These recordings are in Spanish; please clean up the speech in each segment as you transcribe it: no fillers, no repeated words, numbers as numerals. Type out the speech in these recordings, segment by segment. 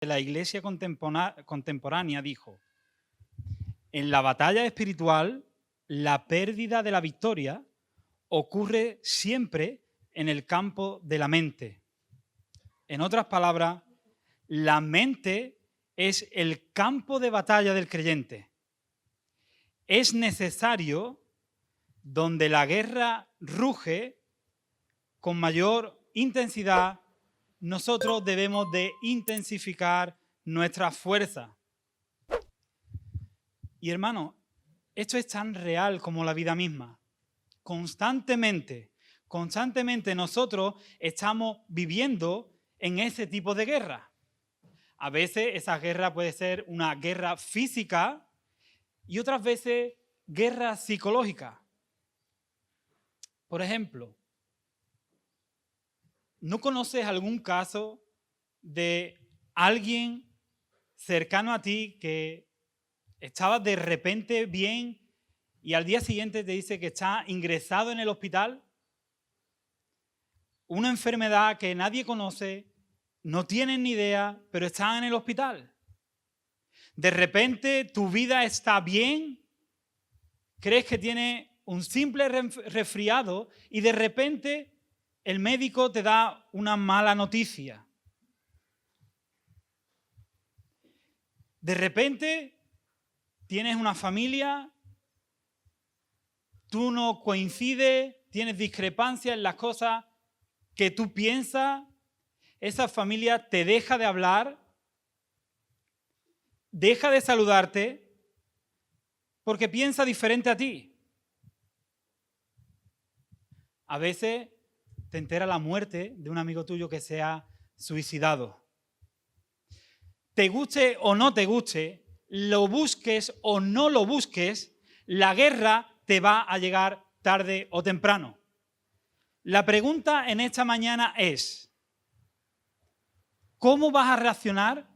de la Iglesia contemporánea dijo: en la batalla espiritual, la pérdida de la victoria ocurre siempre en el campo de la mente. En otras palabras, la mente es el campo de batalla del creyente. Es necesario, donde la guerra ruge con mayor intensidad, nosotros debemos de intensificar nuestra fuerza. Y hermano, esto es tan real como la vida misma. Constantemente nosotros estamos viviendo en ese tipo de guerra. A veces esa guerra puede ser una guerra física y otras veces guerra psicológica. Por ejemplo, ¿no conoces algún caso de alguien cercano a ti que estaba de repente bien y al día siguiente te dice que está ingresado en el hospital? Una enfermedad que nadie conoce, no tienen ni idea, pero están en el hospital. De repente tu vida está bien, crees que tienes un simple resfriado y de repente el médico te da una mala noticia. De repente tienes una familia, tú no coincides, tienes discrepancias en las cosas que tú piensas, esa familia te deja de hablar, deja de saludarte porque piensa diferente a ti. A veces te entera la muerte de un amigo tuyo que se ha suicidado. Te guste o no te guste, lo busques o no lo busques, la guerra te va a llegar tarde o temprano. La pregunta en esta mañana es: ¿cómo vas a reaccionar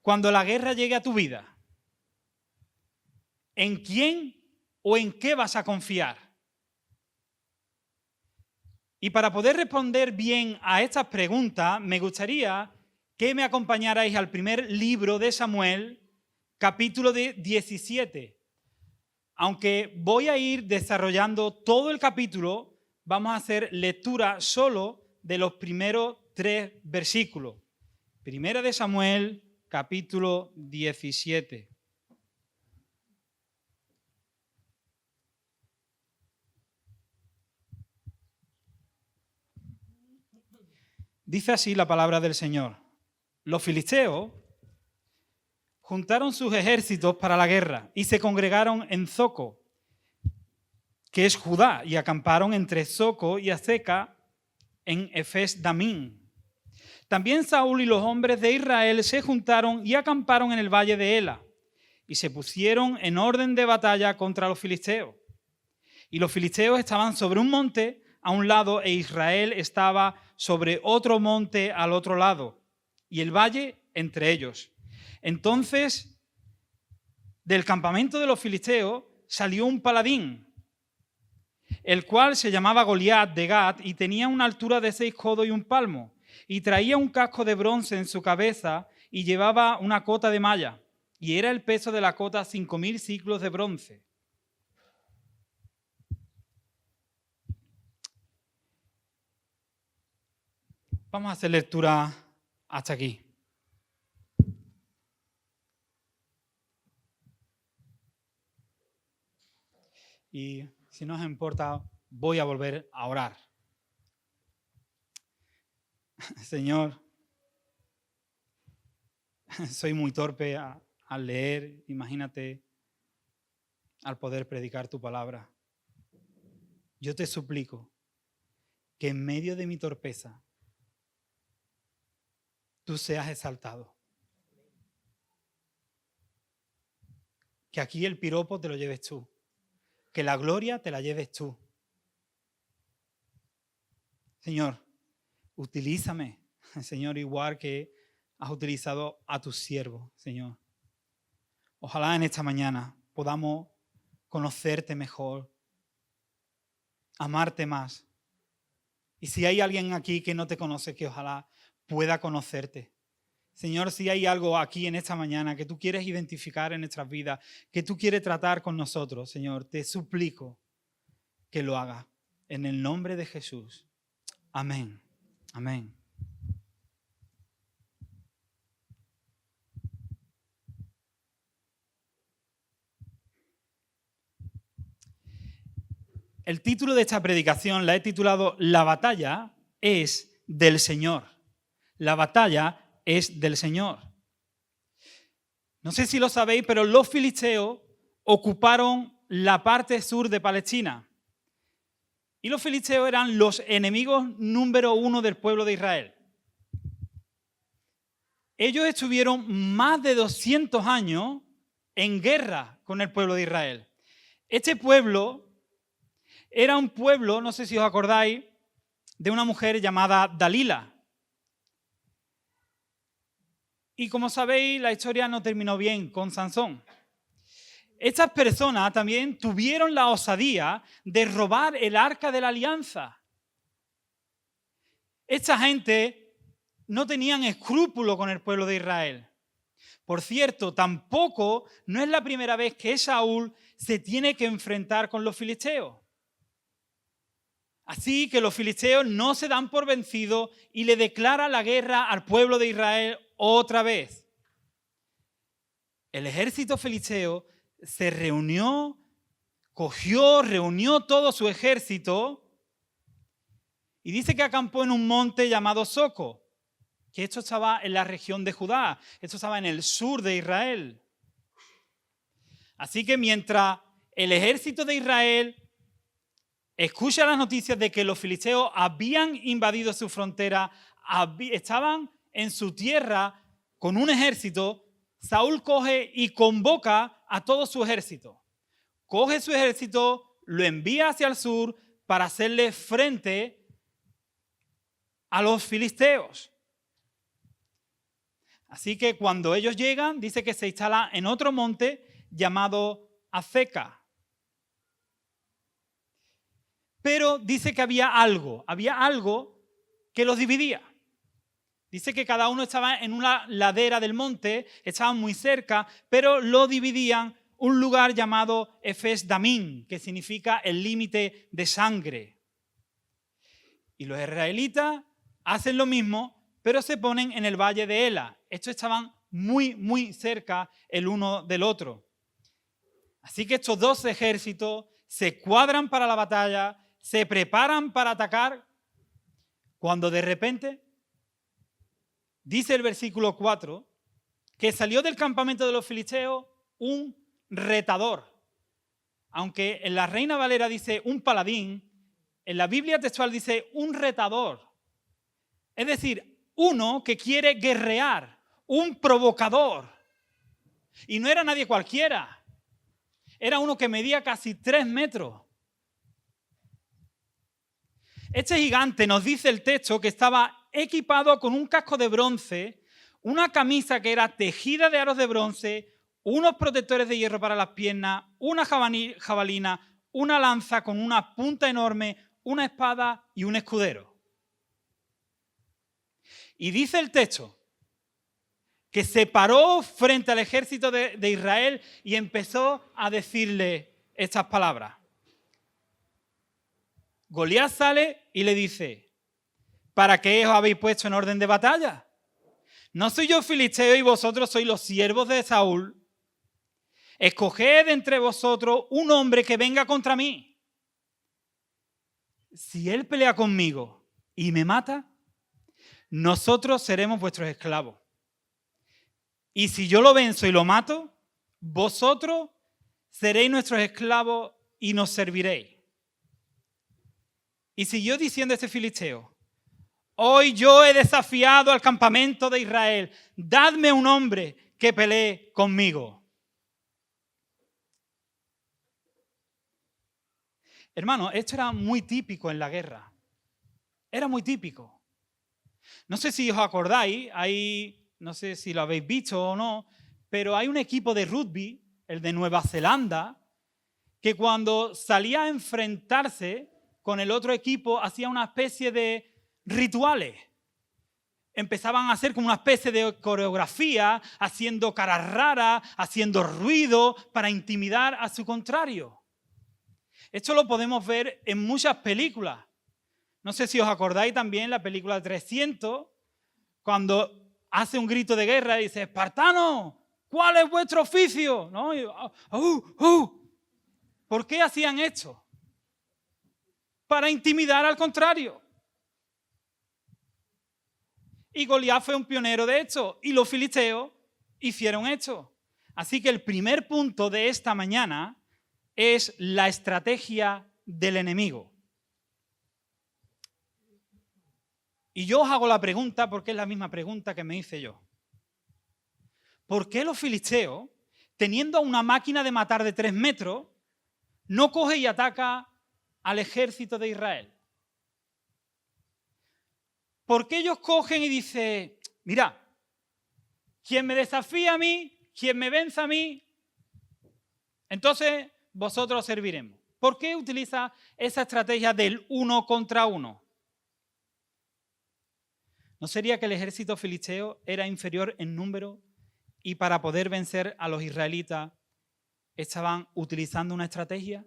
cuando la guerra llegue a tu vida? ¿En quién o en qué vas a confiar? Y para poder responder bien a estas preguntas, me gustaría que me acompañarais al primer libro de Samuel, capítulo 17. Aunque voy a ir desarrollando todo el capítulo, vamos a hacer lectura solo de los primeros 3 versículos. Primera de Samuel, capítulo 17. Dice así la palabra del Señor: los filisteos juntaron sus ejércitos para la guerra y se congregaron en Zoco, que es Judá, y acamparon entre Zoco y Azeca en Efes-Damín. También Saúl y los hombres de Israel se juntaron y acamparon en el valle de Ela y se pusieron en orden de batalla contra los filisteos. Y los filisteos estaban sobre un monte a un lado e Israel estaba sobre otro monte al otro lado y el valle entre ellos. Entonces, del campamento de los filisteos salió un paladín, el cual se llamaba Goliat de Gat y tenía una altura de 6 codos y un palmo, y traía un casco de bronce en su cabeza y llevaba una cota de malla, y era el peso de la cota 5.000 siclos de bronce. Vamos a hacer lectura hasta aquí. Y si no os importa, voy a volver a orar. Señor, soy muy torpe al leer, imagínate al poder predicar tu palabra. Yo te suplico que en medio de mi torpeza tú seas exaltado. Que aquí el piropo te lo lleves tú. Que la gloria te la lleves tú. Señor, utilízame, Señor, igual que has utilizado a tus siervos, Señor. Ojalá en esta mañana podamos conocerte mejor, amarte más. Y si hay alguien aquí que no te conoce, que ojalá pueda conocerte. Señor, si hay algo aquí en esta mañana que tú quieres identificar en nuestras vidas, que tú quieres tratar con nosotros, Señor, te suplico que lo hagas. En el nombre de Jesús. Amén. Amén. El título de esta predicación la he titulado La batalla es del Señor. La batalla es del Señor. No sé si lo sabéis, pero los filisteos ocuparon la parte sur de Palestina. Y los filisteos eran los enemigos número 1 del pueblo de Israel. Ellos estuvieron más de 200 años en guerra con el pueblo de Israel. Este pueblo era un pueblo, no sé si os acordáis, de una mujer llamada Dalila. Y como sabéis, la historia no terminó bien con Sansón. Estas personas también tuvieron la osadía de robar el arca de la alianza. Esta gente no tenían escrúpulo con el pueblo de Israel. Por cierto, tampoco no es la primera vez que Saúl se tiene que enfrentar con los filisteos. Así que los filisteos no se dan por vencidos y le declaran la guerra al pueblo de Israel otra vez. El ejército filisteo se reunió todo su ejército y dice que acampó en un monte llamado Soco, que esto estaba en la región de Judá, esto estaba en el sur de Israel. Así que mientras el ejército de Israel escucha las noticias de que los filisteos habían invadido su frontera, estaban en su tierra con un ejército, Saúl coge y convoca a todo su ejército. Coge su ejército, lo envía hacia el sur para hacerle frente a los filisteos. Así que cuando ellos llegan, dice que se instala en otro monte llamado Azeca. Pero dice que había algo que los dividía. Dice que cada uno estaba en una ladera del monte, estaban muy cerca, pero lo dividían un lugar llamado Efes Damín, que significa el límite de sangre. Y los israelitas hacen lo mismo, pero se ponen en el valle de Ela. Estos estaban muy, muy cerca el uno del otro. Así que estos dos ejércitos se cuadran para la batalla, se preparan para atacar, cuando de repente, dice el versículo 4, que salió del campamento de los filisteos un retador. Aunque en la Reina Valera dice un paladín, en la Biblia textual dice un retador. Es decir, uno que quiere guerrear, un provocador. Y no era nadie cualquiera. Era uno que medía casi 3 metros. Este gigante, nos dice el texto, que estaba equipado con un casco de bronce, una camisa que era tejida de aros de bronce, unos protectores de hierro para las piernas, una jabalina, una lanza con una punta enorme, una espada y un escudero. Y dice el texto que se paró frente al ejército de Israel y empezó a decirle estas palabras. Goliat sale y le dice, ¿para qué os habéis puesto en orden de batalla? ¿No soy yo filisteo y vosotros sois los siervos de Saúl? Escoged entre vosotros un hombre que venga contra mí. Si él pelea conmigo y me mata, nosotros seremos vuestros esclavos. Y si yo lo venzo y lo mato, vosotros seréis nuestros esclavos y nos serviréis. Y siguió diciendo este filisteo, hoy yo he desafiado al campamento de Israel, dadme un hombre que pelee conmigo. Hermano, esto era muy típico en la guerra. Era muy típico. No sé si os acordáis, no sé si lo habéis visto o no, pero hay un equipo de rugby, el de Nueva Zelanda, que cuando salía a enfrentarse con el otro equipo hacía una especie de rituales. empezaban a hacer como una especie de coreografía, haciendo caras raras, haciendo ruido para intimidar a su contrario. Esto lo podemos ver en muchas películas. No sé si os acordáis también la película 300, cuando hace un grito de guerra y dice: espartanos, ¿cuál es vuestro oficio? ¿No? ¿Por qué hacían esto? Para intimidar al contrario. Y Goliat fue un pionero de esto, y los filisteos hicieron esto. Así que el primer punto de esta mañana es la estrategia del enemigo. Y yo os hago la pregunta, porque es la misma pregunta que me hice yo. ¿Por qué los filisteos, teniendo una máquina de matar de 3 metros, no coge y ataca al ejército de Israel? ¿Por qué ellos cogen y dicen: mira, quien me desafía a mí, quien me venza a mí, entonces vosotros serviremos? ¿Por qué utiliza esa estrategia del 1 contra 1? ¿No sería que el ejército filisteo era inferior en número y para poder vencer a los israelitas estaban utilizando una estrategia?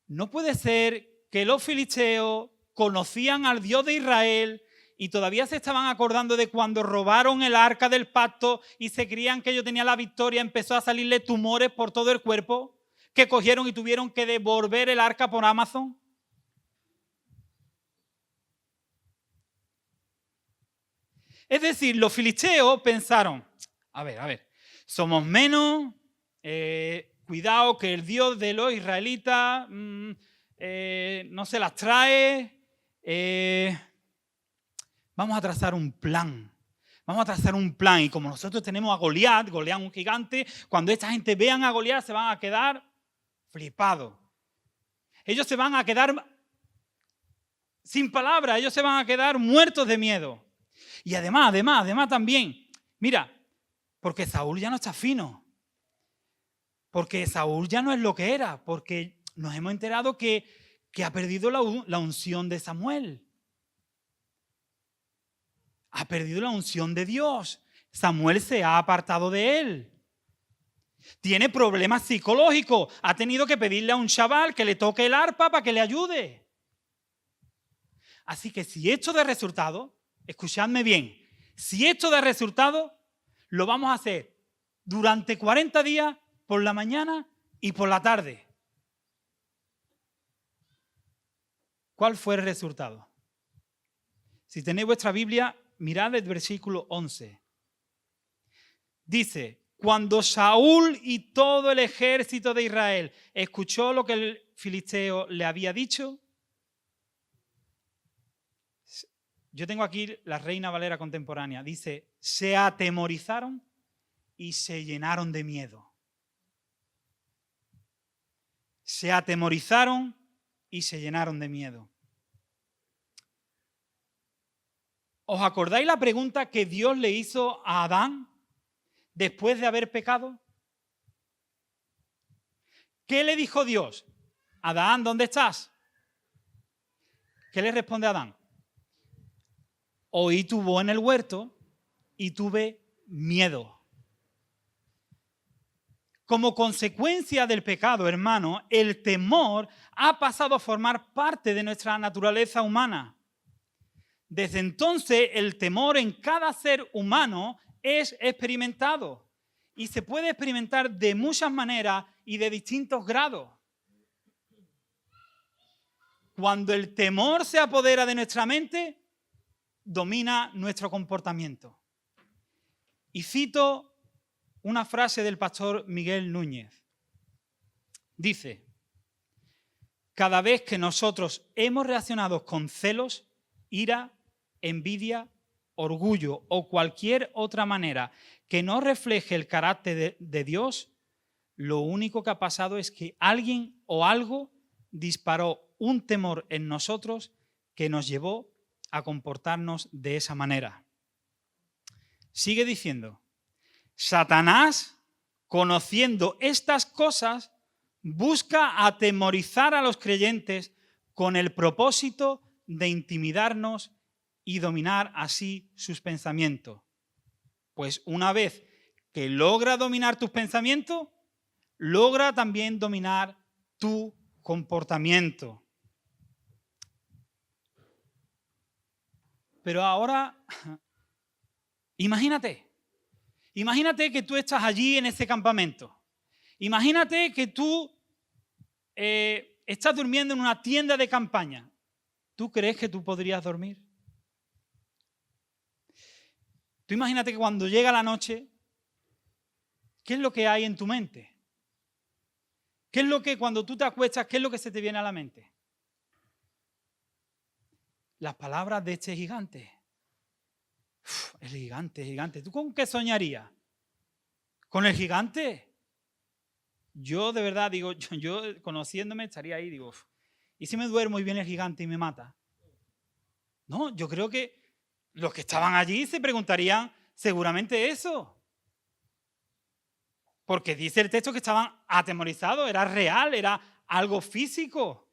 ¿No puede ser que los filisteos conocían al Dios de Israel y todavía se estaban acordando de cuando robaron el arca del pacto y se creían que ellos tenían la victoria, empezó a salirle tumores por todo el cuerpo, que cogieron y tuvieron que devolver el arca por Amazon? Es decir, los filisteos pensaron: a ver, somos menos, cuidado que el Dios de los israelitas no se las trae, vamos a trazar un plan. Y como nosotros tenemos a Goliat un gigante, cuando esta gente vean a Goliat se van a quedar flipados. Ellos se van a quedar sin palabras, ellos se van a quedar muertos de miedo. Y además también, mira, porque Saúl ya no está fino, porque Saúl ya no es lo que era, porque nos hemos enterado que ha perdido la unción de Samuel. Ha perdido la unción de Dios. Samuel se ha apartado de él. Tiene problemas psicológicos. Ha tenido que pedirle a un chaval que le toque el arpa para que le ayude. Así que si esto da resultado, escuchadme bien, si esto da resultado, lo vamos a hacer durante 40 días, por la mañana y por la tarde. ¿Cuál fue el resultado? Si tenéis vuestra Biblia, mirad el versículo 11. Dice: cuando Saúl y todo el ejército de Israel escuchó lo que el filisteo le había dicho. Yo tengo aquí la Reina Valera contemporánea. Dice: se atemorizaron y se llenaron de miedo. Se atemorizaron y se llenaron de miedo. ¿Os acordáis la pregunta que Dios le hizo a Adán después de haber pecado? ¿Qué le dijo Dios? Adán, ¿dónde estás? ¿Qué le responde Adán? Oí tu voz en el huerto y tuve miedo. Como consecuencia del pecado, hermano, el temor ha pasado a formar parte de nuestra naturaleza humana. Desde entonces, el temor en cada ser humano es experimentado y se puede experimentar de muchas maneras y de distintos grados. Cuando el temor se apodera de nuestra mente, domina nuestro comportamiento. Y cito una frase del pastor Miguel Núñez. Dice: cada vez que nosotros hemos reaccionado con celos, ira, envidia, orgullo o cualquier otra manera que no refleje el carácter de Dios, lo único que ha pasado es que alguien o algo disparó un temor en nosotros que nos llevó a comportarnos de esa manera. Sigue diciendo: Satanás, conociendo estas cosas, busca atemorizar a los creyentes con el propósito de intimidarnos y dominar así sus pensamientos. Pues una vez que logra dominar tus pensamientos, logra también dominar tu comportamiento. Pero ahora, imagínate que tú estás allí en ese campamento. Imagínate que tú estás durmiendo en una tienda de campaña. ¿Tú crees que tú podrías dormir? Tú imagínate que cuando llega la noche, ¿qué es lo que hay en tu mente? ¿Qué es lo que cuando tú te acuestas, qué es lo que se te viene a la mente? Las palabras de este gigante. El gigante. ¿Tú con qué soñarías? ¿Con el gigante? Yo de verdad digo, yo conociéndome estaría ahí, digo, ¿y si me duermo y viene el gigante y me mata? No, yo creo que los que estaban allí se preguntarían seguramente eso. Porque dice el texto que estaban atemorizados, era real, era algo físico.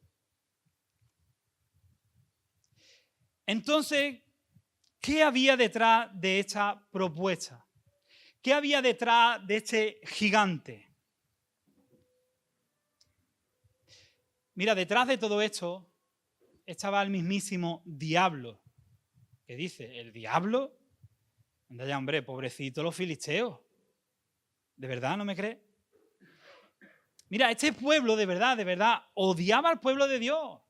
Entonces, ¿qué había detrás de esta propuesta? ¿Qué había detrás de este gigante? Mira, detrás de todo esto estaba el mismísimo diablo. ¿Qué dice? ¿El diablo? Anda ya, hombre, pobrecito los filisteos. ¿De verdad no me crees? Mira, este pueblo de verdad, odiaba al pueblo de Dios.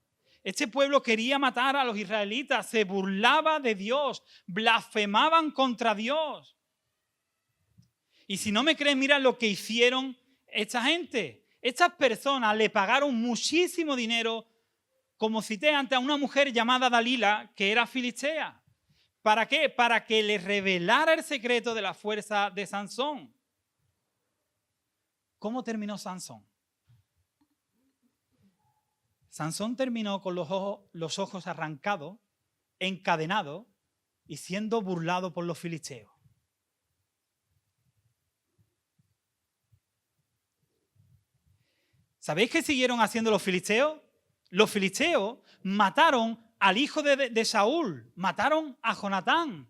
Este pueblo quería matar a los israelitas, se burlaba de Dios, blasfemaban contra Dios. Y si no me crees, mira lo que hicieron esta gente. Estas personas le pagaron muchísimo dinero, como cité antes, a una mujer llamada Dalila, que era filistea. ¿Para qué? Para que le revelara el secreto de la fuerza de Sansón. ¿Cómo terminó Sansón? Sansón terminó con los ojos arrancados, encadenados y siendo burlado por los filisteos. ¿Sabéis qué siguieron haciendo los filisteos? Los filisteos mataron al hijo de Saúl, mataron a Jonatán.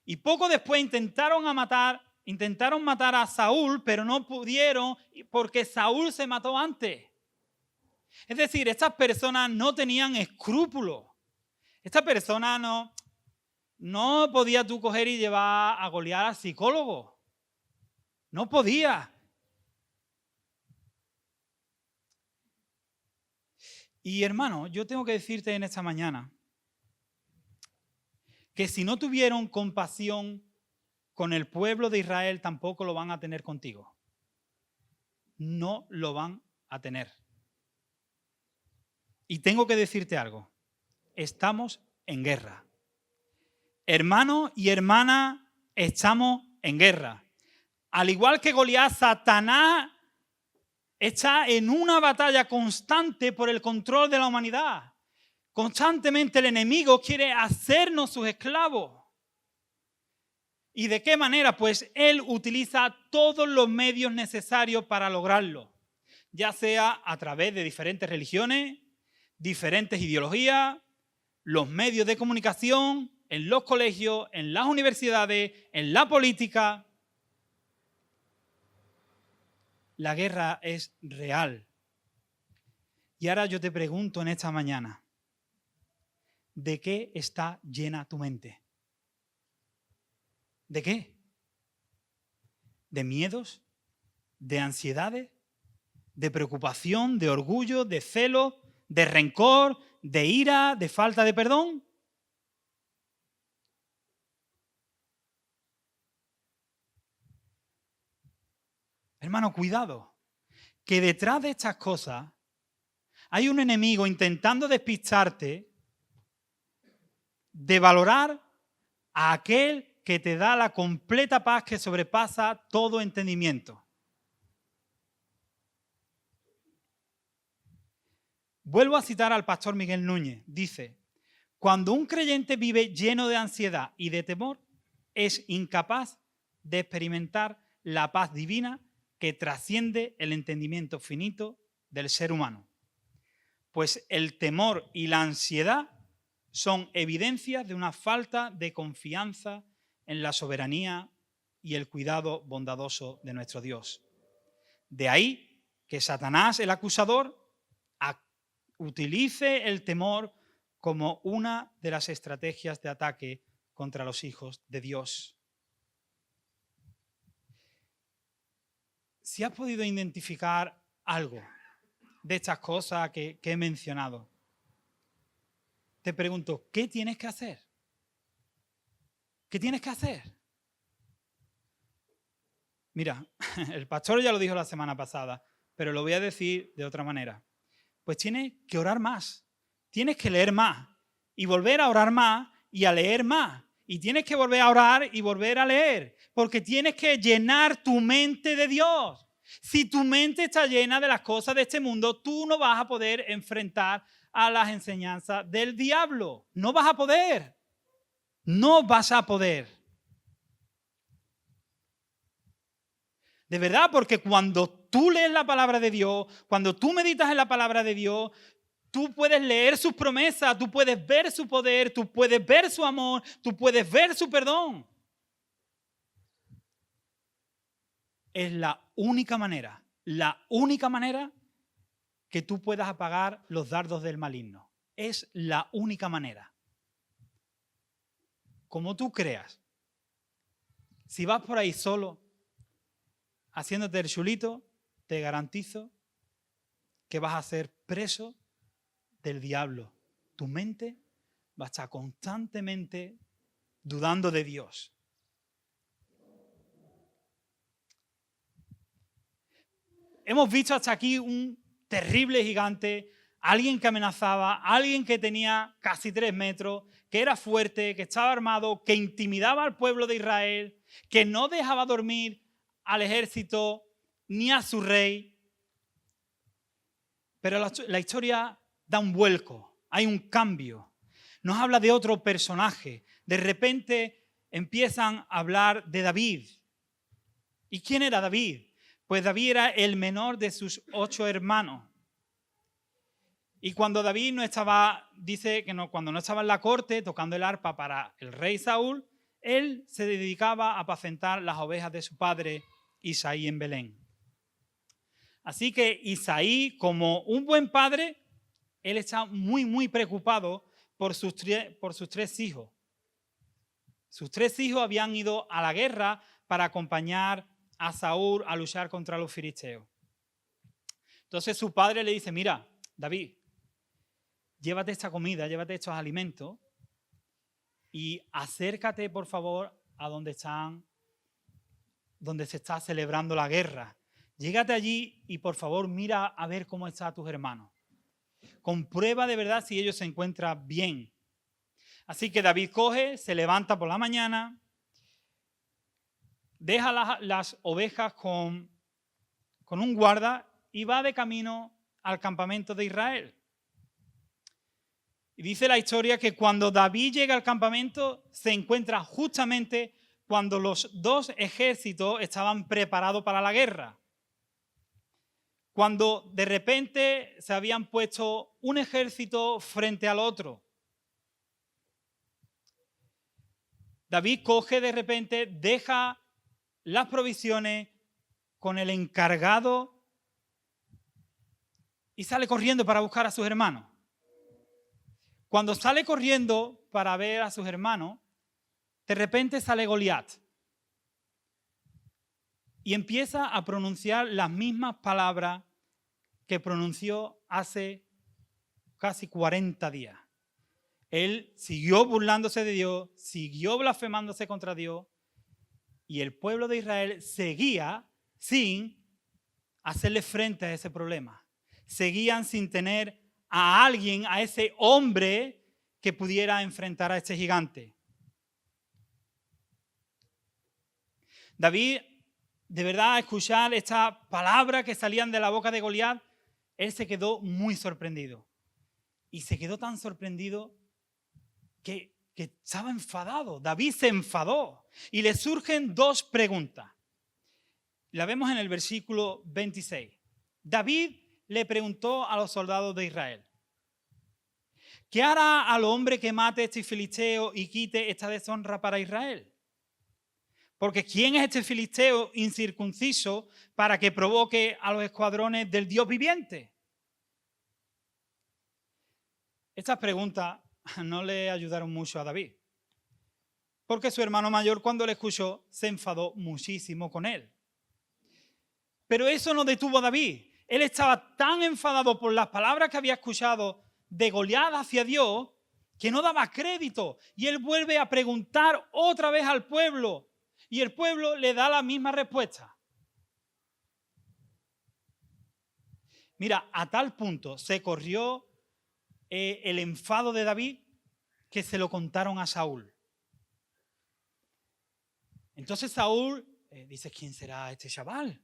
Y poco después intentaron matar a Saúl, pero no pudieron porque Saúl se mató antes. Es decir, estas personas no tenían escrúpulos. Esta persona no podía tú coger y llevar a Goliat al psicólogo. No podía. Y hermano, yo tengo que decirte en esta mañana que si no tuvieron compasión con el pueblo de Israel, tampoco lo van a tener contigo. No lo van a tener. Y tengo que decirte algo. Estamos en guerra. Hermano y hermana, estamos en guerra. Al igual que Goliat, Satanás está en una batalla constante por el control de la humanidad. Constantemente el enemigo quiere hacernos sus esclavos. ¿Y de qué manera? Pues él utiliza todos los medios necesarios para lograrlo. Ya sea a través de diferentes religiones, diferentes ideologías, los medios de comunicación, en los colegios, en las universidades, en la política. La guerra es real. Y ahora yo te pregunto en esta mañana, ¿de qué está llena tu mente? ¿De qué? ¿De miedos? ¿De ansiedades? ¿De preocupación? ¿De orgullo? ¿De celo? ¿De rencor? ¿De ira? ¿De falta de perdón? Hermano, cuidado, que detrás de estas cosas hay un enemigo intentando despistarte de valorar a aquel que te da la completa paz que sobrepasa todo entendimiento. Vuelvo a citar al pastor Miguel Núñez. Dice, cuando un creyente vive lleno de ansiedad y de temor, es incapaz de experimentar la paz divina que trasciende el entendimiento finito del ser humano. Pues el temor y la ansiedad son evidencias de una falta de confianza en la soberanía y el cuidado bondadoso de nuestro Dios. De ahí que Satanás, el acusador, utilice el temor como una de las estrategias de ataque contra los hijos de Dios. Si has podido identificar algo de estas cosas que he mencionado, te pregunto, ¿qué tienes que hacer? ¿Qué tienes que hacer? Mira, el pastor ya lo dijo la semana pasada, pero lo voy a decir de otra manera. Pues tienes que orar más, tienes que leer más y volver a orar más y a leer más. Y tienes que volver a orar y volver a leer, porque tienes que llenar tu mente de Dios. Si tu mente está llena de las cosas de este mundo, tú no vas a poder enfrentar a las enseñanzas del diablo. No vas a poder. No vas a poder. De verdad, porque cuando tú lees la palabra de Dios, cuando tú meditas en la palabra de Dios, tú puedes leer sus promesas, tú puedes ver su poder, tú puedes ver su amor, tú puedes ver su perdón. Es la única manera que tú puedas apagar los dardos del maligno. Es la única manera. Como tú creas. Si vas por ahí solo, haciéndote el chulito, te garantizo que vas a ser preso del diablo. Tu mente va a estar constantemente dudando de Dios. Hemos visto hasta aquí un terrible gigante, alguien que amenazaba, alguien que tenía casi 3 metros, que era fuerte, que estaba armado, que intimidaba al pueblo de Israel, que no dejaba dormir al ejército ni a su rey. Pero la historia da un vuelco, hay un cambio. Nos habla de otro personaje. De repente empiezan a hablar de David. ¿Y quién era David? Pues David era el menor de sus 8 hermanos. Y cuando David no estaba, dice que no, cuando no estaba en la corte tocando el arpa para el rey Saúl, él se dedicaba a apacentar las ovejas de su padre Isaí en Belén. Así que Isaí, como un buen padre, él está muy preocupado por sus 3 hijos. Sus 3 hijos habían ido a la guerra para acompañar a Saúl a luchar contra los filisteos. Entonces su padre le dice, mira, David, llévate esta comida, llévate estos alimentos y acércate, por favor, a donde se está celebrando la guerra. Llégate allí y, por favor, mira a ver cómo están tus hermanos. Comprueba de verdad si ellos se encuentran bien. Así que David coge, se levanta por la mañana, deja las ovejas con un guarda y va de camino al campamento de Israel. Y dice la historia que cuando David llega al campamento se encuentra justamente cuando los 2 ejércitos estaban preparados para la guerra. Cuando de repente se habían puesto un ejército frente al otro. David coge de repente, deja las provisiones con el encargado y sale corriendo para buscar a sus hermanos. Cuando sale corriendo para ver a sus hermanos, de repente sale Goliat y empieza a pronunciar las mismas palabras que pronunció hace casi 40 días. Él siguió burlándose de Dios, siguió blasfemándose contra Dios y el pueblo de Israel seguía sin hacerle frente a ese problema. Seguían sin tener a alguien, a ese hombre que pudiera enfrentar a este gigante. David, de verdad, al escuchar estas palabras que salían de la boca de Goliat, él se quedó muy sorprendido. Y se quedó tan sorprendido que estaba enfadado. David se enfadó y le surgen 2 preguntas. La vemos en el versículo 26. David le preguntó a los soldados de Israel, ¿qué hará al hombre que mate a este filisteo y quite esta deshonra para Israel? Porque ¿quién es este filisteo incircunciso para que provoque a los escuadrones del Dios viviente? Estas preguntas no le ayudaron mucho a David, porque su hermano mayor, cuando le escuchó, se enfadó muchísimo con él. Pero eso no detuvo a David. Él estaba tan enfadado por las palabras que había escuchado de Goliat hacia Dios que no daba crédito. Y él vuelve a preguntar otra vez al pueblo. Y el pueblo le da la misma respuesta. Mira, a tal punto se corrió el enfado de David que se lo contaron a Saúl. Entonces Saúl dice, ¿quién será este chaval?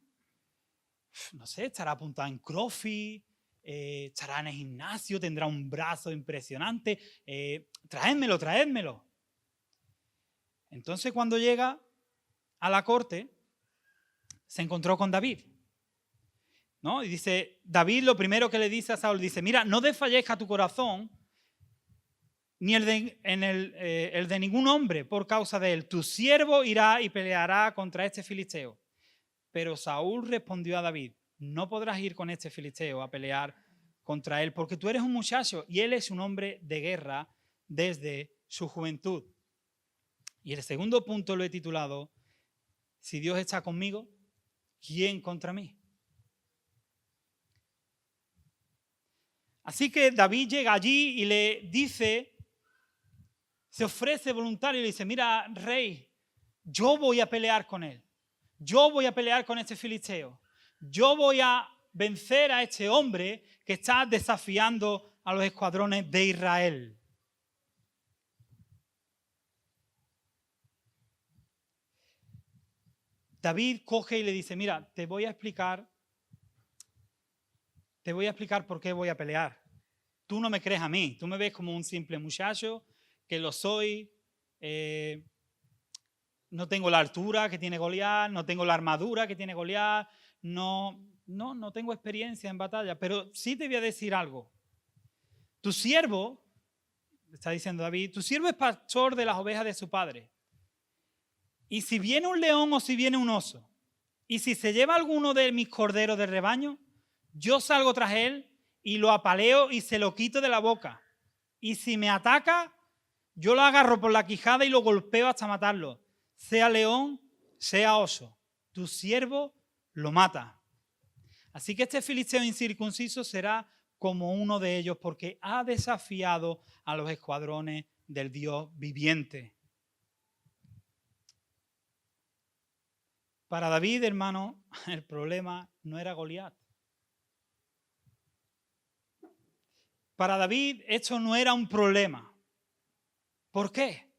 No sé, estará apuntado en CrossFit, estará en el gimnasio, tendrá un brazo impresionante. Traédmelo. Entonces cuando llega a la corte, se encontró con David, ¿no? Y dice, David lo primero que le dice a Saúl, dice, mira, no desfallezca tu corazón, ni el de ningún hombre por causa de él. Tu siervo irá y peleará contra este filisteo. Pero Saúl respondió a David, no podrás ir con este filisteo a pelear contra él, porque tú eres un muchacho y él es un hombre de guerra desde su juventud. Y el segundo punto lo he titulado, si Dios está conmigo, ¿quién contra mí? Así que David llega allí y le dice, se ofrece voluntario y le dice, mira, rey, yo voy a pelear con él. Yo voy a pelear con este filisteo. Yo voy a vencer a este hombre que está desafiando a los escuadrones de Israel. David coge y le dice, mira, te voy a explicar por qué voy a pelear. Tú no me crees a mí, tú me ves como un simple muchacho, que lo soy, no tengo la altura que tiene Goliat, no tengo la armadura que tiene Goliat, no tengo experiencia en batalla, pero sí te voy a decir algo. Tu siervo, está diciendo David, tu siervo es pastor de las ovejas de su padre. Y si viene un león o si viene un oso, y si se lleva alguno de mis corderos del rebaño, yo salgo tras él y lo apaleo y se lo quito de la boca. Y si me ataca, yo lo agarro por la quijada y lo golpeo hasta matarlo. Sea león, sea oso, tu siervo lo mata. Así que este filisteo incircunciso será como uno de ellos porque ha desafiado a los escuadrones del Dios viviente. Para David, hermano, el problema no era Goliat. Para David esto no era un problema. ¿Por qué?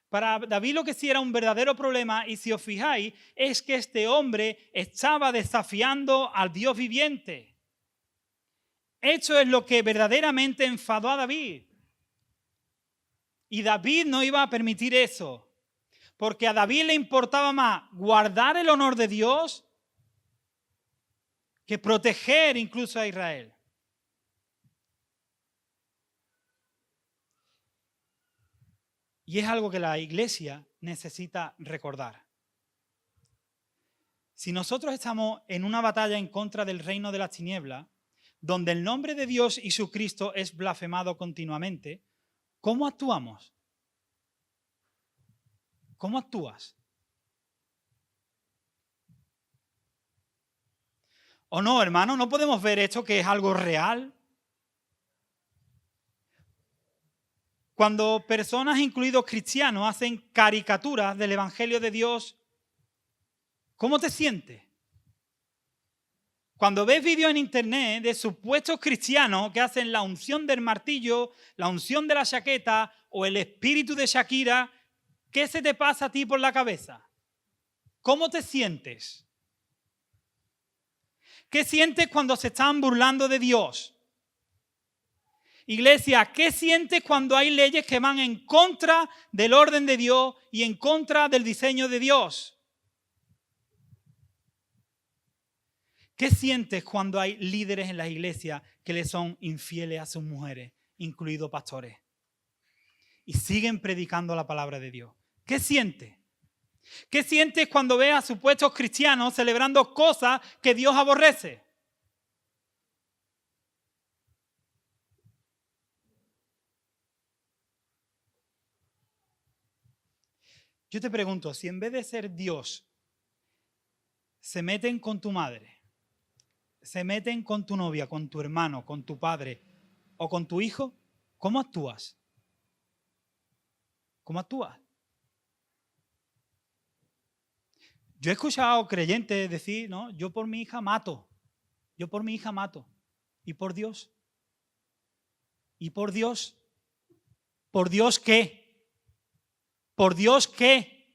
Para David lo que sí era un verdadero problema, y si os fijáis, es que este hombre estaba desafiando al Dios viviente. Eso es lo que verdaderamente enfadó a David. Y David no iba a permitir eso, porque a David le importaba más guardar el honor de Dios que proteger incluso a Israel. Y es algo que la iglesia necesita recordar. Si nosotros estamos en una batalla en contra del reino de las tinieblas, donde el nombre de Dios y su Cristo es blasfemado continuamente, ¿cómo actuamos? ¿Cómo actúas? ¿O no, hermano? ¿No podemos ver esto que es algo real? Cuando personas, incluidos cristianos, hacen caricaturas del Evangelio de Dios, ¿cómo te sientes? Cuando ves vídeos en internet de supuestos cristianos que hacen la unción del martillo, la unción de la chaqueta o el espíritu de Shakira, ¿qué se te pasa a ti por la cabeza? ¿Cómo te sientes? ¿Qué sientes cuando se están burlando de Dios? Iglesia, ¿qué sientes cuando hay leyes que van en contra del orden de Dios y en contra del diseño de Dios? ¿Qué sientes cuando hay líderes en las iglesias que le son infieles a sus mujeres incluidos pastores. Y siguen predicando la palabra de Dios. ¿Qué sientes? ¿Qué sientes cuando ves a supuestos cristianos celebrando cosas que Dios aborrece? Yo te pregunto, si en vez de ser Dios, se meten con tu madre, se meten con tu novia, con tu hermano, con tu padre o con tu hijo, ¿cómo actúas? ¿Cómo actúas? Yo he escuchado creyentes decir, no, yo por mi hija mato, yo por mi hija mato. ¿Y por Dios? ¿Y por Dios? ¿Por Dios qué? ¿Por Dios qué?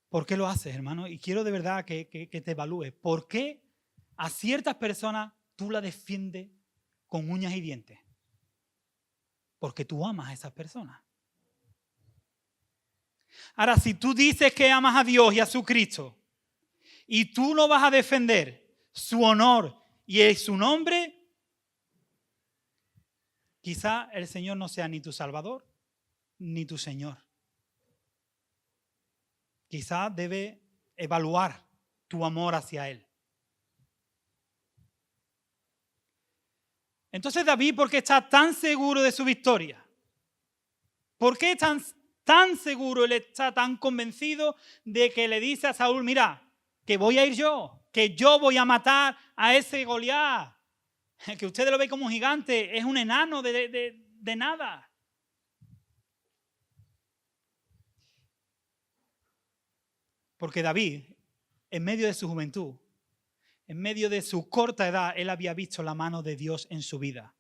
¿Por qué lo haces, hermano? Y quiero de verdad que te evalúes. ¿Por qué a ciertas personas tú las defiendes con uñas y dientes? Porque tú amas a esas personas. Ahora, si tú dices que amas a Dios y a su Cristo y tú no vas a defender su honor y su nombre, quizá el Señor no sea ni tu Salvador ni tu Señor. Quizá debe evaluar tu amor hacia Él. Entonces David, ¿por qué está tan seguro de su victoria? ¿Por qué tan seguro, él está tan convencido de que le dice a Saúl, mira, que voy a ir yo, que yo voy a matar a ese Goliat, que ustedes lo ven como un gigante, es un enano de nada? Porque David, en medio de su juventud, en medio de su corta edad, él había visto la mano de Dios en su vida.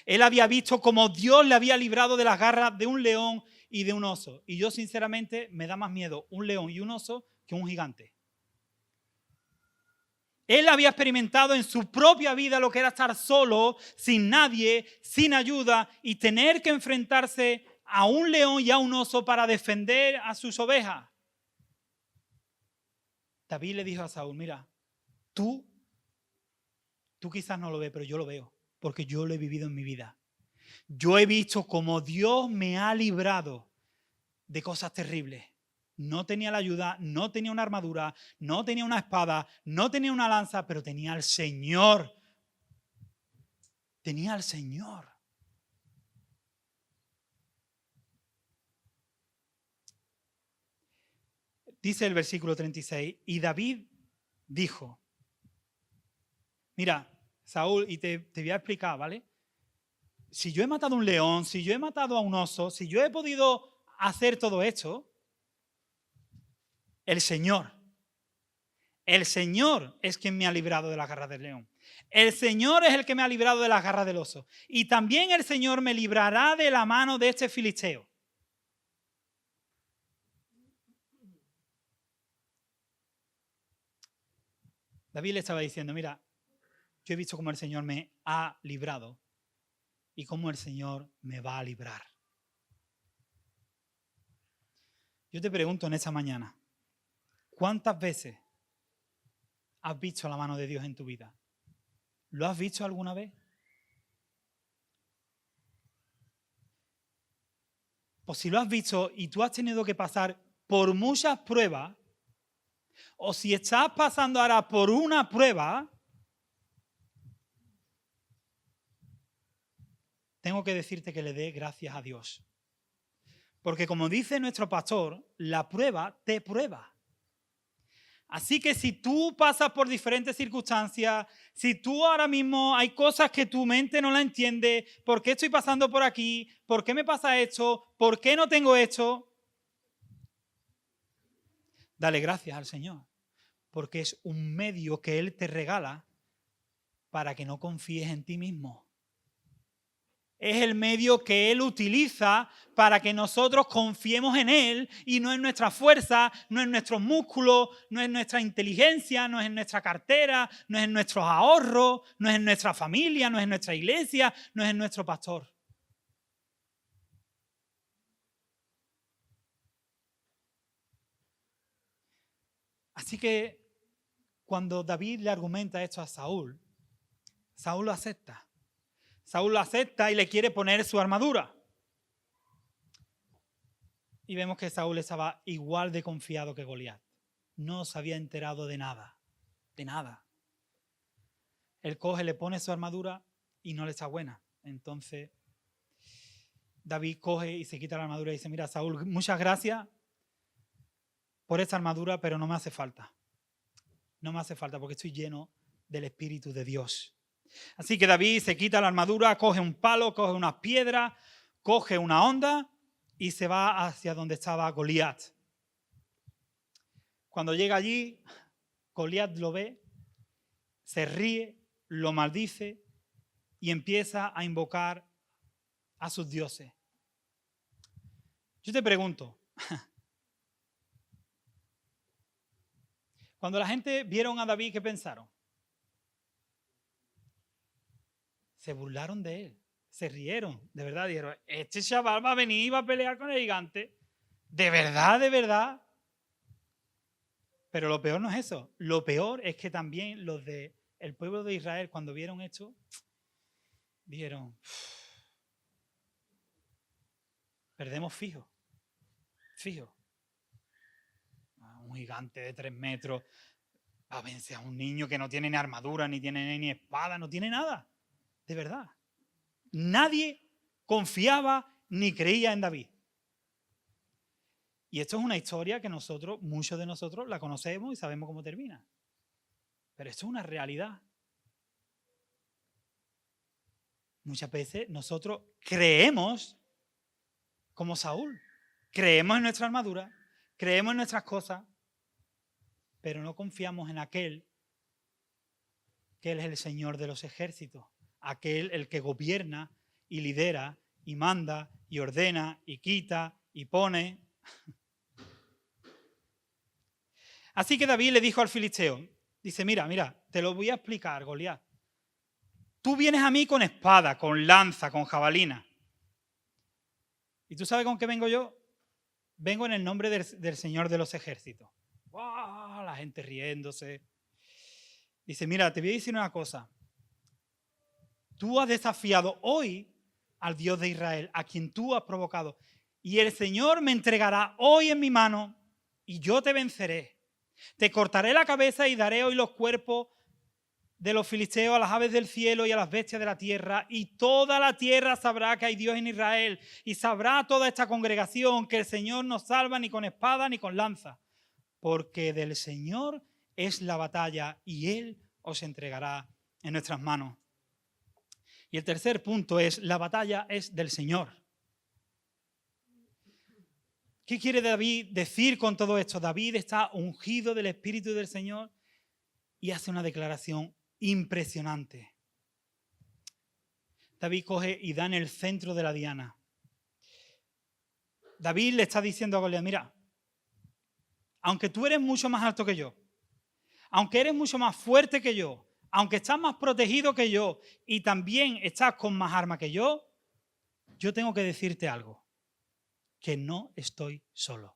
Él había visto cómo Dios le había librado de las garras de un león y de un oso. Y yo sinceramente me da más miedo un león y un oso que un gigante. Él había experimentado en su propia vida lo que era estar solo, sin nadie, sin ayuda y tener que enfrentarse a un león y a un oso para defender a sus ovejas. David le dijo a Saúl, mira, tú quizás no lo ves, pero yo lo veo, porque yo lo he vivido en mi vida. Yo he visto cómo Dios me ha librado de cosas terribles. No tenía la ayuda, no tenía una armadura, no tenía una espada, no tenía una lanza, pero tenía al Señor. Tenía al Señor. Dice el versículo 36, y David dijo, mira, Saúl, y te voy a explicar, ¿vale? Si yo he matado a un león, si yo he matado a un oso, si yo he podido hacer todo esto, el Señor es quien me ha librado de las garras del león. El Señor es el que me ha librado de las garras del oso. Y también el Señor me librará de la mano de este filisteo. David le estaba diciendo, mira, yo he visto cómo el Señor me ha librado y cómo el Señor me va a librar. Yo te pregunto en esta mañana, ¿cuántas veces has visto la mano de Dios en tu vida? ¿Lo has visto alguna vez? Pues si lo has visto y tú has tenido que pasar por muchas pruebas, o si estás pasando ahora por una prueba, tengo que decirte que le dé gracias a Dios. Porque como dice nuestro pastor, la prueba te prueba. Así que si tú pasas por diferentes circunstancias, si tú ahora mismo hay cosas que tu mente no la entiende, ¿por qué estoy pasando por aquí? ¿Por qué me pasa esto? ¿Por qué no tengo esto? Dale gracias al Señor, porque es un medio que Él te regala para que no confíes en ti mismo. Es el medio que Él utiliza para que nosotros confiemos en Él y no en nuestra fuerza, no en nuestros músculos, no en nuestra inteligencia, no es en nuestra cartera, no es en nuestros ahorros, no es en nuestra familia, no es en nuestra iglesia, no es en nuestro pastor. Así que cuando David le argumenta esto a Saúl, Saúl lo acepta. Saúl lo acepta y le quiere poner su armadura. Y vemos que Saúl estaba igual de confiado que Goliat. No se había enterado de nada, de nada. Él coge, le pone su armadura y no le está buena. Entonces David coge y se quita la armadura y dice, mira, Saúl, muchas gracias por esta armadura, pero no me hace falta. No me hace falta porque estoy lleno del Espíritu de Dios. Así que David se quita la armadura, coge un palo, coge unas piedras, coge una honda y se va hacia donde estaba Goliat. Cuando llega allí, Goliat lo ve, se ríe, lo maldice y empieza a invocar a sus dioses. Yo te pregunto, cuando la gente vieron a David, ¿qué pensaron? Se burlaron de él, se rieron, de verdad, dijeron, este chaval va a venir y va a pelear con el gigante, de verdad, de verdad. Pero lo peor no es eso, lo peor es que también los del pueblo de Israel, cuando vieron esto, dijeron, perdemos fijo. Un gigante de 3 metros va a vencer a un niño que no tiene ni armadura, ni tiene ni espada, no tiene nada. De verdad. Nadie confiaba ni creía en David. Y esto es una historia que muchos de nosotros la conocemos y sabemos cómo termina. Pero esto es una realidad. Muchas veces nosotros creemos como Saúl. Creemos en nuestra armadura, creemos en nuestras cosas, pero no confiamos en aquel que Él es el Señor de los ejércitos, aquel el que gobierna y lidera y manda y ordena y quita y pone. Así que David le dijo al filisteo, dice, mira, te lo voy a explicar, Goliat. Tú vienes a mí con espada, con lanza, con jabalina. ¿Y tú sabes con qué vengo yo? Vengo en el nombre del Señor de los ejércitos. ¡Wow! La gente riéndose. Dice, mira, te voy a decir una cosa. Tú has desafiado hoy al Dios de Israel, a quien tú has provocado. Y el Señor me entregará hoy en mi mano y yo te venceré. Te cortaré la cabeza y daré hoy los cuerpos de los filisteos a las aves del cielo y a las bestias de la tierra, y toda la tierra sabrá que hay Dios en Israel, y sabrá toda esta congregación que el Señor no salva ni con espada ni con lanza, porque del Señor es la batalla y Él os entregará en nuestras manos. Y el tercer punto es, la batalla es del Señor. ¿Qué quiere David decir con todo esto? David está ungido del Espíritu del Señor y hace una declaración impresionante. David coge y da en el centro de la diana. David le está diciendo a Goliat, mira, aunque tú eres mucho más alto que yo, aunque eres mucho más fuerte que yo, aunque estás más protegido que yo y también estás con más armas que yo tengo que decirte algo, que no estoy solo.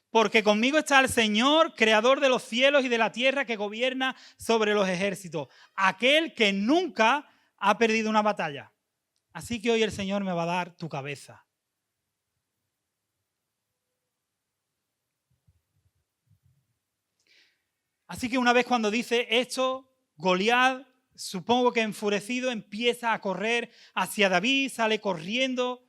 Porque conmigo está el Señor, creador de los cielos y de la tierra, que gobierna sobre los ejércitos, aquel que nunca ha perdido una batalla. Así que hoy el Señor me va a dar tu cabeza. Así que una vez cuando dice esto, Goliat, supongo que enfurecido, empieza a correr hacia David, sale corriendo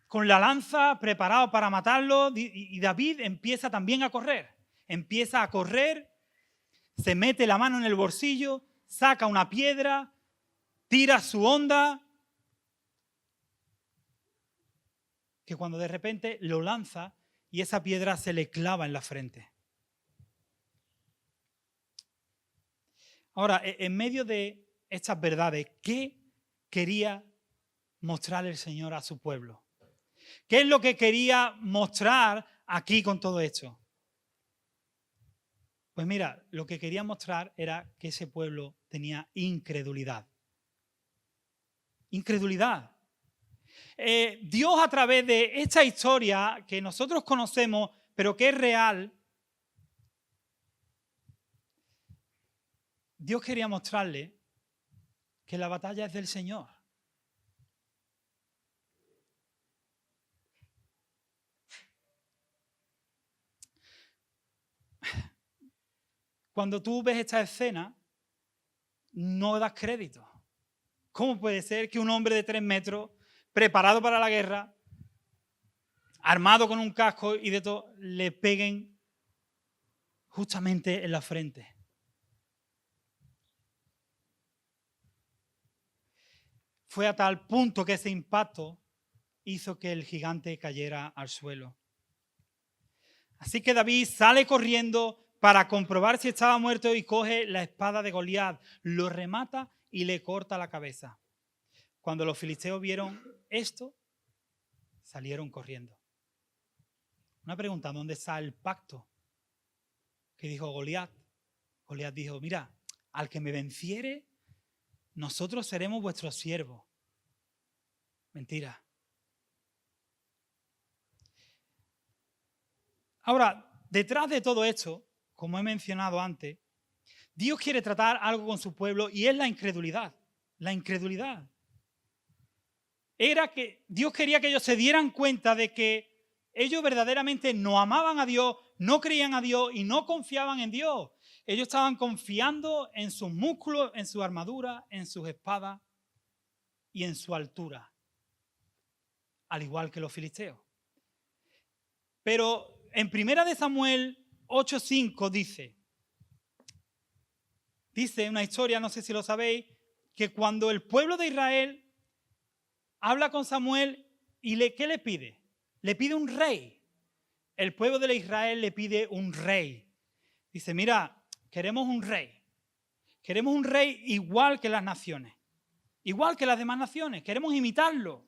con la lanza, preparado para matarlo, y David empieza también a correr. Empieza a correr, se mete la mano en el bolsillo, saca una piedra, tira su honda, que cuando de repente lo lanza y esa piedra se le clava en la frente. Ahora, en medio de estas verdades, ¿qué quería mostrar el Señor a su pueblo? ¿Qué es lo que quería mostrar aquí con todo esto? Pues mira, lo que quería mostrar era que ese pueblo tenía incredulidad. Incredulidad. Dios, a través de esta historia que nosotros conocemos, pero que es real, Dios quería mostrarle que la batalla es del Señor. Cuando tú ves esta escena, no das crédito. ¿Cómo puede ser que un hombre de 3 metros, preparado para la guerra, armado con un casco y de todo, le peguen justamente en la frente? Fue a tal punto que ese impacto hizo que el gigante cayera al suelo. Así que David sale corriendo para comprobar si estaba muerto y coge la espada de Goliat, lo remata y le corta la cabeza. Cuando los filisteos vieron esto, salieron corriendo. Una pregunta, ¿dónde está el pacto que dijo Goliat? Goliat dijo, mira, al que me venciere, nosotros seremos vuestros siervos. Mentira. Ahora, detrás de todo esto, como he mencionado antes, Dios quiere tratar algo con su pueblo y es la incredulidad. La incredulidad. Era que Dios quería que ellos se dieran cuenta de que ellos verdaderamente no amaban a Dios, no creían a Dios y no confiaban en Dios. Ellos estaban confiando en sus músculos, en su armadura, en sus espadas y en su altura, al igual que los filisteos. Pero en 1 Samuel 8:5 dice una historia, no sé si lo sabéis, que cuando el pueblo de Israel habla con Samuel y ¿qué le pide? Le pide un rey. El pueblo de Israel le pide un rey. Dice, mira, queremos un rey. Queremos un rey igual que las naciones. Igual que las demás naciones. Queremos imitarlo.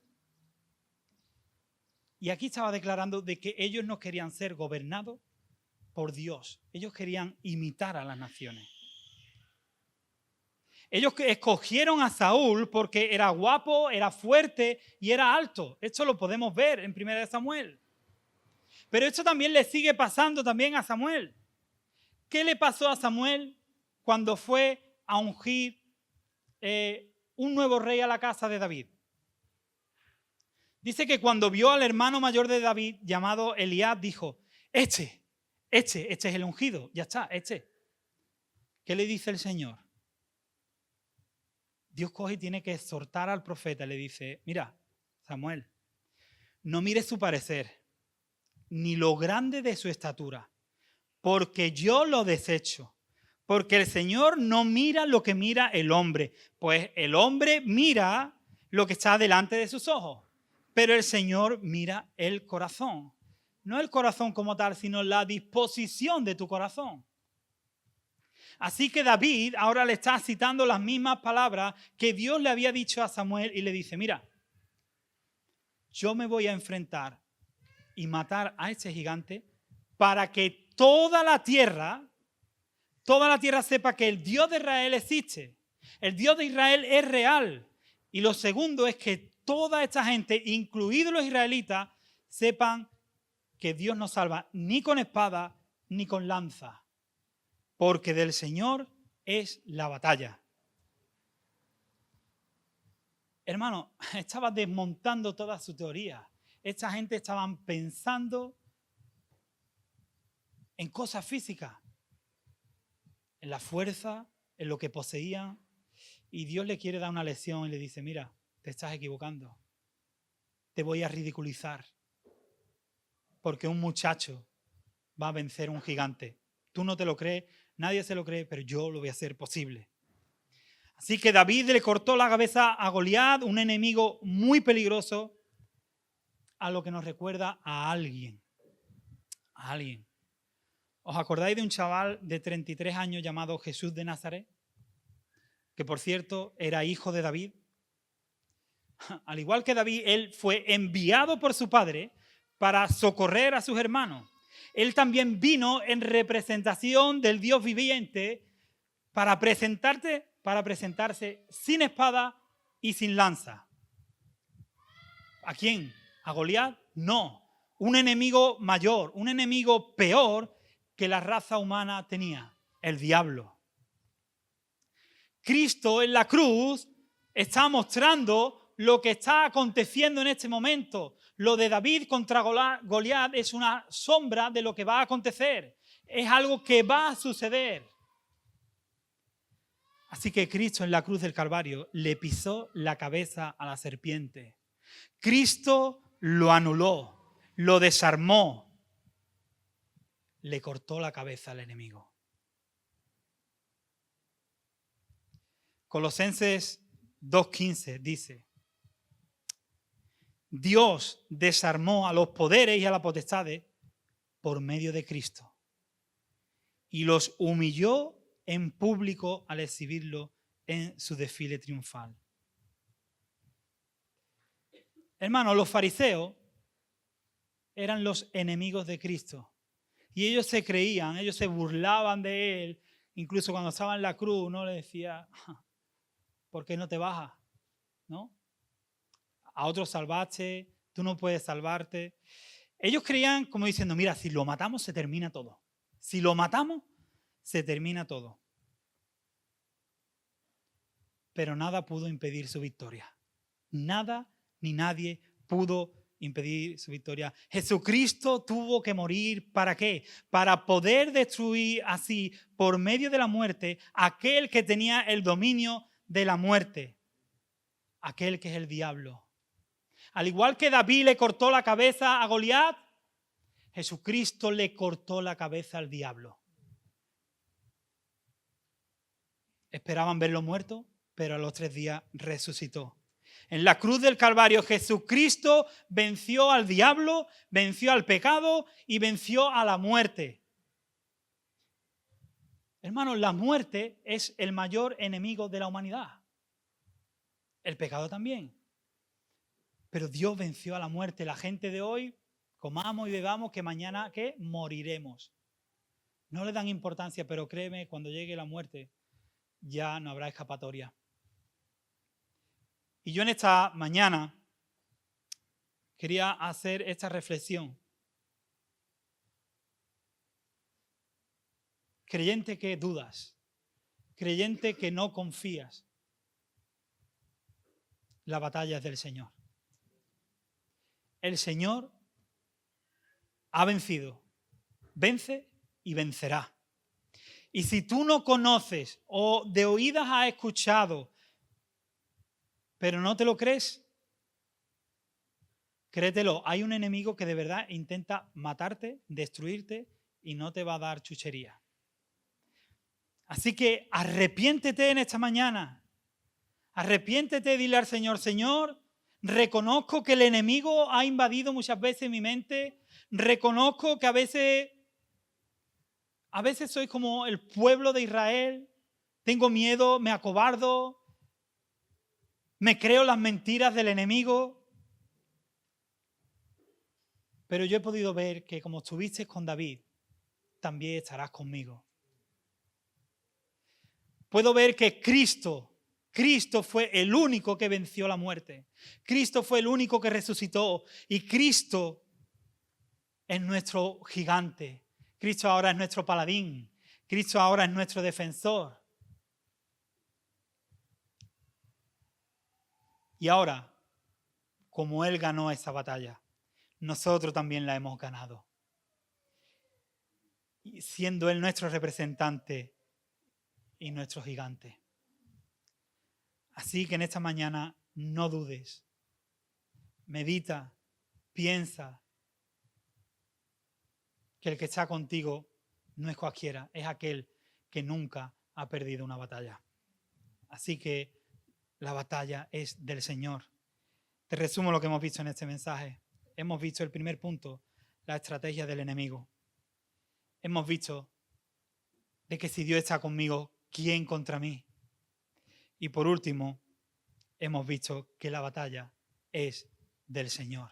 Y aquí estaba declarando de que ellos no querían ser gobernados por Dios. Ellos querían imitar a las naciones. Ellos escogieron a Saúl porque era guapo, era fuerte y era alto. Esto lo podemos ver en 1 Samuel. Pero esto también le sigue pasando también a Samuel. ¿Qué le pasó a Samuel cuando fue a ungir un nuevo rey a la casa de David? Dice que cuando vio al hermano mayor de David, llamado Eliab, dijo, este es el ungido, ya está, ¿Qué le dice el Señor? Dios coge y tiene que exhortar al profeta. Le dice, mira, Samuel, no mires su parecer, ni lo grande de su estatura, porque yo lo desecho. Porque el Señor no mira lo que mira el hombre, pues el hombre mira lo que está delante de sus ojos, pero el Señor mira el corazón. No el corazón como tal, sino la disposición de tu corazón. Así que David ahora le está citando las mismas palabras que Dios le había dicho a Samuel y le dice, mira, yo me voy a enfrentar y matar a este gigante para que toda la tierra sepa que el Dios de Israel existe. El Dios de Israel es real. Y lo segundo es que toda esta gente, incluidos los israelitas, sepan que Dios no salva ni con espada ni con lanza. Porque del Señor es la batalla. Hermano, estaba desmontando toda su teoría. Esta gente estaban pensando en cosas físicas, en la fuerza, en lo que poseían. Y Dios le quiere dar una lección y le dice, mira, te estás equivocando. Te voy a ridiculizar. Porque un muchacho va a vencer a un gigante. Tú no te lo crees. Nadie se lo cree, pero yo lo voy a hacer posible. Así que David le cortó la cabeza a Goliat, un enemigo muy peligroso, a lo que nos recuerda a alguien. A alguien. ¿Os acordáis de un chaval de 33 años llamado Jesús de Nazaret? Que por cierto era hijo de David. Al igual que David, él fue enviado por su padre para socorrer a sus hermanos. Él también vino en representación del Dios viviente para presentarse sin espada y sin lanza. ¿A quién? ¿A Goliat? No. Un enemigo mayor, un enemigo peor que la raza humana tenía, el diablo. Cristo en la cruz está mostrando lo que está aconteciendo en este momento. Lo de David contra Goliat es una sombra de lo que va a acontecer. Es algo que va a suceder. Así que Cristo en la cruz del Calvario le pisó la cabeza a la serpiente. Cristo lo anuló, lo desarmó, le cortó la cabeza al enemigo. Colosenses 2:15 dice: Dios desarmó a los poderes y a las potestades por medio de Cristo y los humilló en público al exhibirlo en su desfile triunfal. Hermanos, los fariseos eran los enemigos de Cristo y ellos se creían, ellos se burlaban de él, incluso cuando estaba en la cruz, ¿no? Le decía: ¿por qué no te bajas? ¿No? A otros salvaste, tú no puedes salvarte. Ellos creían como diciendo: mira, si lo matamos se termina todo. Si lo matamos, se termina todo. Pero nada pudo impedir su victoria. Nada ni nadie pudo impedir su victoria. Jesucristo tuvo que morir, ¿para qué? Para poder destruir así, por medio de la muerte, aquel que tenía el dominio de la muerte. Aquel que es el diablo. Al igual que David le cortó la cabeza a Goliat, Jesucristo le cortó la cabeza al diablo. Esperaban verlo muerto, pero a los 3 días resucitó. En la cruz del Calvario, Jesucristo venció al diablo, venció al pecado y venció a la muerte. Hermanos, la muerte es el mayor enemigo de la humanidad. El pecado también. Pero Dios venció a la muerte. La gente de hoy, comamos y bebamos, que mañana, ¿qué? Moriremos. No le dan importancia, pero créeme, cuando llegue la muerte, ya no habrá escapatoria. Y yo en esta mañana quería hacer esta reflexión. Creyente que dudas, creyente que no confías, la batalla es del Señor. El Señor ha vencido, vence y vencerá. Y si tú no conoces o de oídas has escuchado, pero no te lo crees, créetelo, hay un enemigo que de verdad intenta matarte, destruirte y no te va a dar chuchería. Así que arrepiéntete en esta mañana. Arrepiéntete, dile al Señor: Señor, reconozco que el enemigo ha invadido muchas veces mi mente. Reconozco que a veces soy como el pueblo de Israel. Tengo miedo, me acobardo, me creo las mentiras del enemigo. Pero yo he podido ver que como estuviste con David, también estarás conmigo. Puedo ver que Cristo fue el único que venció la muerte. Cristo fue el único que resucitó. Y Cristo es nuestro gigante. Cristo ahora es nuestro paladín. Cristo ahora es nuestro defensor. Y ahora, como Él ganó esa batalla, nosotros también la hemos ganado. Y siendo Él nuestro representante y nuestro gigante. Así que en esta mañana no dudes. Medita, piensa que el que está contigo no es cualquiera, es aquel que nunca ha perdido una batalla. Así que la batalla es del Señor. Te resumo lo que hemos visto en este mensaje. Hemos visto el primer punto, la estrategia del enemigo. Hemos visto de que si Dios está conmigo, ¿quién contra mí? Y por último, hemos visto que la batalla es del Señor.